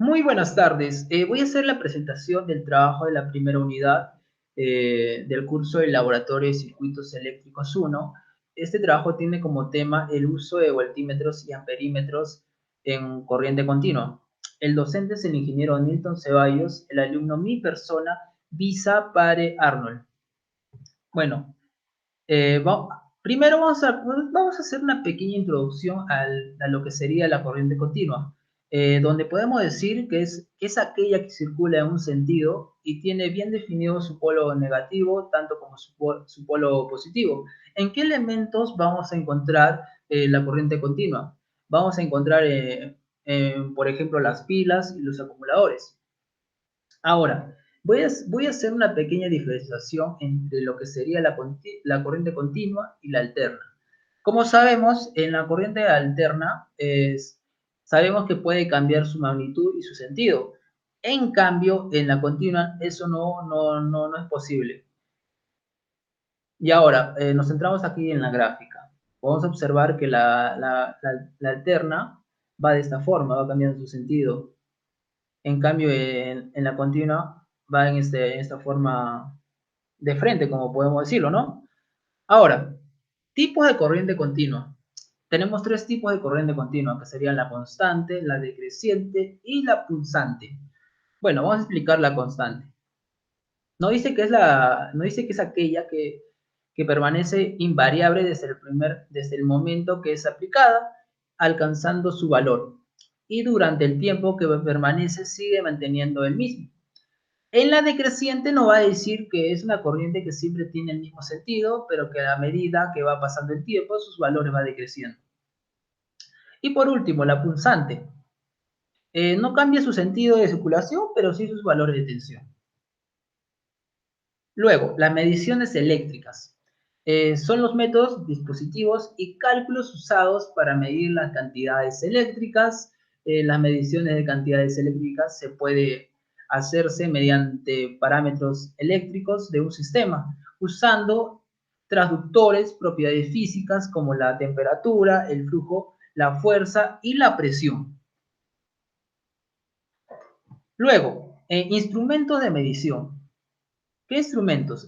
Muy buenas tardes. Voy a hacer la presentación del trabajo de la primera unidad del curso de Laboratorio de Circuitos Eléctricos 1. Este trabajo tiene como tema el uso de voltímetros y amperímetros en corriente continua. El docente es el ingeniero Nilton Ceballos, el alumno mi persona, Visa Pare Arnold. Bueno, primero vamos a hacer una pequeña introducción a lo que sería la corriente continua, donde podemos decir que es aquella que circula en un sentido y tiene bien definido su polo negativo, tanto como su polo positivo. ¿En qué elementos vamos a encontrar la corriente continua? Vamos a encontrar, por ejemplo, las pilas y los acumuladores. Ahora, voy a hacer una pequeña diferenciación entre lo que sería la corriente continua y la alterna. Como sabemos, en la corriente alterna sabemos que puede cambiar su magnitud y su sentido. En cambio, en la continua eso no es posible. Y ahora, nos centramos aquí en la gráfica. Vamos a observar que la alterna va de esta forma, va cambiando su sentido. En cambio, en la continua va en esta forma de frente, como podemos decirlo, ¿no? Ahora, tipos de corriente continua. Tenemos tres tipos de corriente continua, que serían la constante, la decreciente y la pulsante. Bueno, vamos a explicar la constante. No dice que es aquella que permanece invariable desde el momento que es aplicada, alcanzando su valor. Y durante el tiempo que permanece sigue manteniendo el mismo. En la decreciente no va a decir que es una corriente que siempre tiene el mismo sentido, pero que a medida que va pasando el tiempo, sus valores van decreciendo. Y por último, la pulsante. No cambia su sentido de circulación, pero sí sus valores de tensión. Luego, las mediciones eléctricas. Son los métodos, dispositivos y cálculos usados para medir las cantidades eléctricas. Las mediciones de cantidades eléctricas se puede hacerse mediante parámetros eléctricos de un sistema, usando transductores, propiedades físicas como la temperatura, el flujo, la fuerza y la presión. Luego, instrumentos de medición. ¿Qué instrumentos?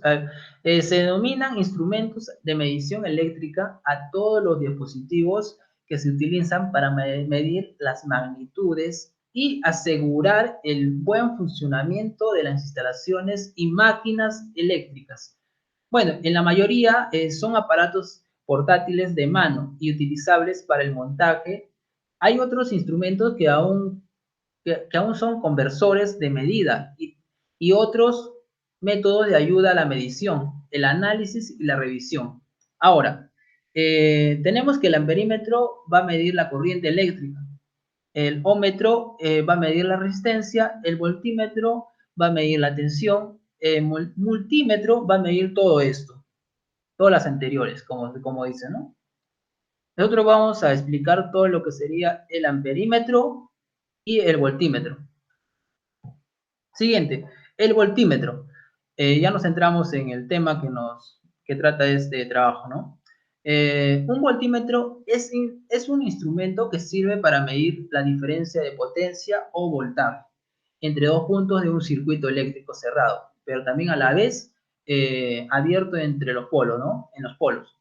Se denominan instrumentos de medición eléctrica a todos los dispositivos que se utilizan para medir las magnitudes y asegurar el buen funcionamiento de las instalaciones y máquinas eléctricas. Bueno, en la mayoría son aparatos portátiles de mano y utilizables para el montaje. Hay otros instrumentos que aún son conversores de medida y otros métodos de ayuda a la medición, el análisis y la revisión. Ahora, tenemos que el amperímetro va a medir la corriente eléctrica, el ómetro va a medir la resistencia, el voltímetro va a medir la tensión, el multímetro va a medir todo esto, todas las anteriores, como dicen, ¿no? Nosotros vamos a explicar todo lo que sería el amperímetro y el voltímetro. Siguiente, el voltímetro. Ya nos centramos en el tema que trata este trabajo, ¿no? Un voltímetro es un instrumento que sirve para medir la diferencia de potencia o voltaje entre dos puntos de un circuito eléctrico cerrado, pero también a la vez abierto entre los polos, ¿no? En los polos.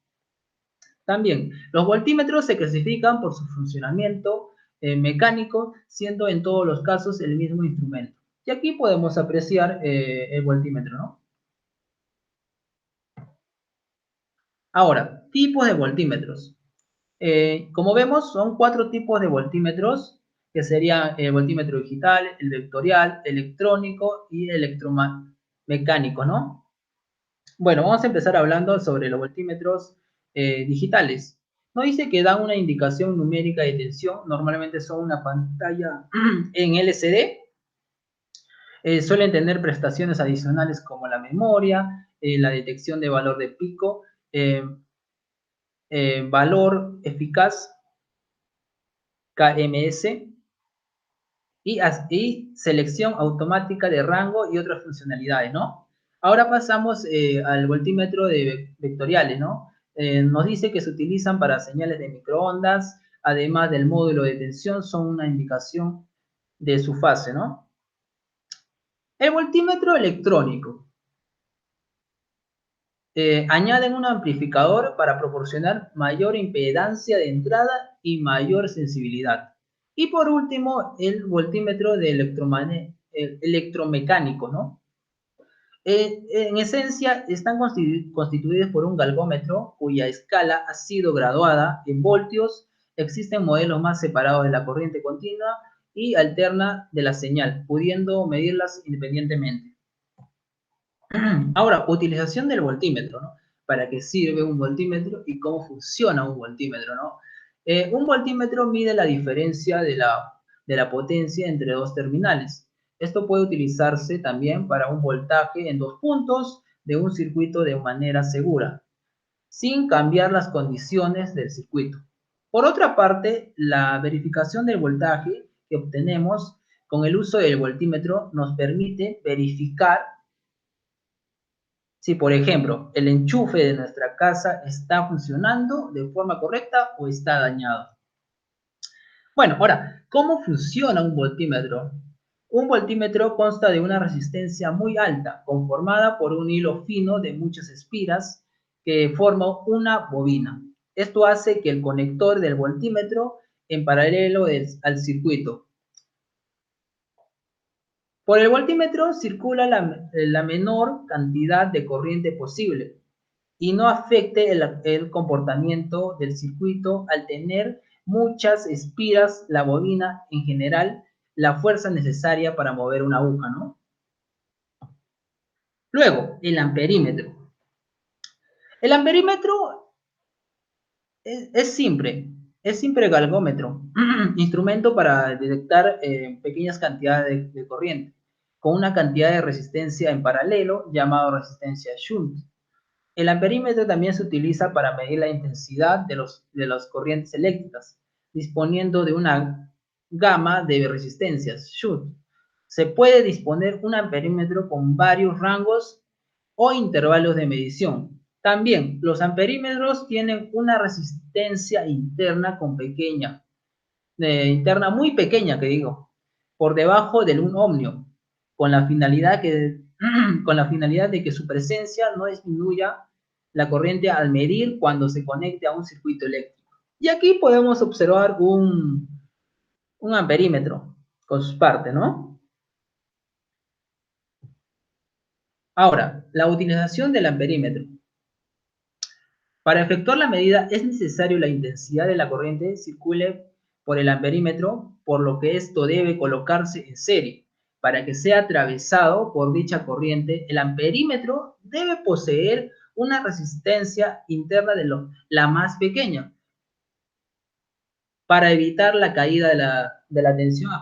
También, los voltímetros se clasifican por su funcionamiento mecánico, siendo en todos los casos el mismo instrumento. Y aquí podemos apreciar el voltímetro, ¿no? Ahora, tipos de voltímetros. Como vemos, son 4 tipos de voltímetros, que serían el voltímetro digital, el vectorial, electrónico y electromecánico, ¿no? Bueno, vamos a empezar hablando sobre los voltímetros digitales. Nos dice que dan una indicación numérica de tensión, normalmente son una pantalla en LCD. Suelen tener prestaciones adicionales como la memoria, la detección de valor de pico, eh, valor eficaz, KMS, y selección automática de rango y otras funcionalidades, ¿no? Ahora pasamos al voltímetro de vectoriales, ¿no? Nos dice que se utilizan para señales de microondas, además del módulo de tensión, son una indicación de su fase, ¿no? El voltímetro electrónico. Añaden un amplificador para proporcionar mayor impedancia de entrada y mayor sensibilidad. Y por último, el voltímetro de electromecánico, ¿no? En esencia, están constituidos por un galvómetro cuya escala ha sido graduada en voltios. Existen modelos más separados de la corriente continua y alterna de la señal, pudiendo medirlas independientemente. Ahora, utilización del voltímetro, ¿no? ¿Para qué sirve un voltímetro y cómo funciona un voltímetro, ¿no? Un voltímetro mide la diferencia de la potencia entre dos terminales. Esto puede utilizarse también para un voltaje en dos puntos de un circuito de manera segura, sin cambiar las condiciones del circuito. Por otra parte, la verificación del voltaje que obtenemos con el uso del voltímetro nos permite verificar si, por ejemplo, el enchufe de nuestra casa está funcionando de forma correcta o está dañado. Bueno, ahora, ¿cómo funciona un voltímetro? Un voltímetro consta de una resistencia muy alta, conformada por un hilo fino de muchas espiras que forma una bobina. Esto hace que el conector del voltímetro en paralelo al circuito. Por el voltímetro circula la menor cantidad de corriente posible y no afecte el comportamiento del circuito al tener muchas espiras, la bobina en general, la fuerza necesaria para mover una aguja, ¿no? Luego, el amperímetro. El amperímetro es simple galvómetro, instrumento para detectar pequeñas cantidades de corriente, con una cantidad de resistencia en paralelo llamado resistencia shunt. El amperímetro también se utiliza para medir la intensidad de las corrientes eléctricas, disponiendo de una gama de resistencias, shunt. Se puede disponer un amperímetro con varios rangos o intervalos de medición. También los amperímetros tienen una resistencia interna interna muy pequeña, que digo, por debajo del 1 ohmio, con la finalidad con la finalidad de que su presencia no disminuya la corriente al medir cuando se conecte a un circuito eléctrico. Y aquí podemos observar un amperímetro con sus partes, ¿no? Ahora, la utilización del amperímetro. Para efectuar la medida es necesario la intensidad de la corriente circule por el amperímetro, por lo que esto debe colocarse en serie. Para que sea atravesado por dicha corriente, el amperímetro debe poseer una resistencia interna la más pequeña, para evitar la caída de la tensión,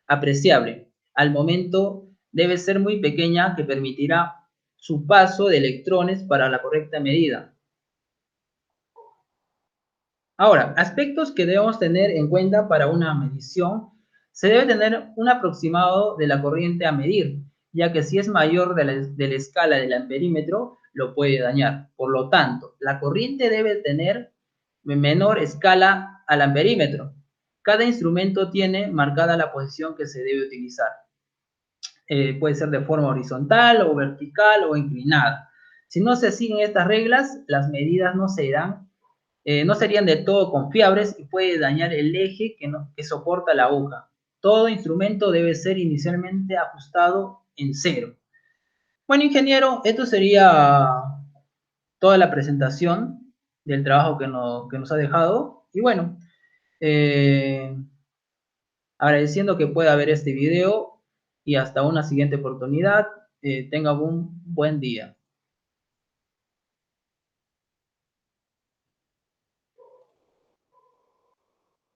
apreciable. Al momento debe ser muy pequeña, que permitirá su paso de electrones para la correcta medida. Ahora, aspectos que debemos tener en cuenta para una medición. Se debe tener un aproximado de la corriente a medir, ya que si es mayor de la escala del amperímetro, lo puede dañar. Por lo tanto, la corriente debe tener menor escala al amperímetro. Cada instrumento tiene marcada la posición que se debe utilizar. Puede ser de forma horizontal o vertical o inclinada. Si no se siguen estas reglas, las medidas no serían de todo confiables y puede dañar el eje que soporta la aguja. Todo instrumento debe ser inicialmente ajustado en cero. Bueno, ingeniero, esto sería toda la presentación del trabajo que nos ha dejado. Y bueno, eh, agradeciendo que pueda ver este video y hasta una siguiente oportunidad. Tenga un buen día.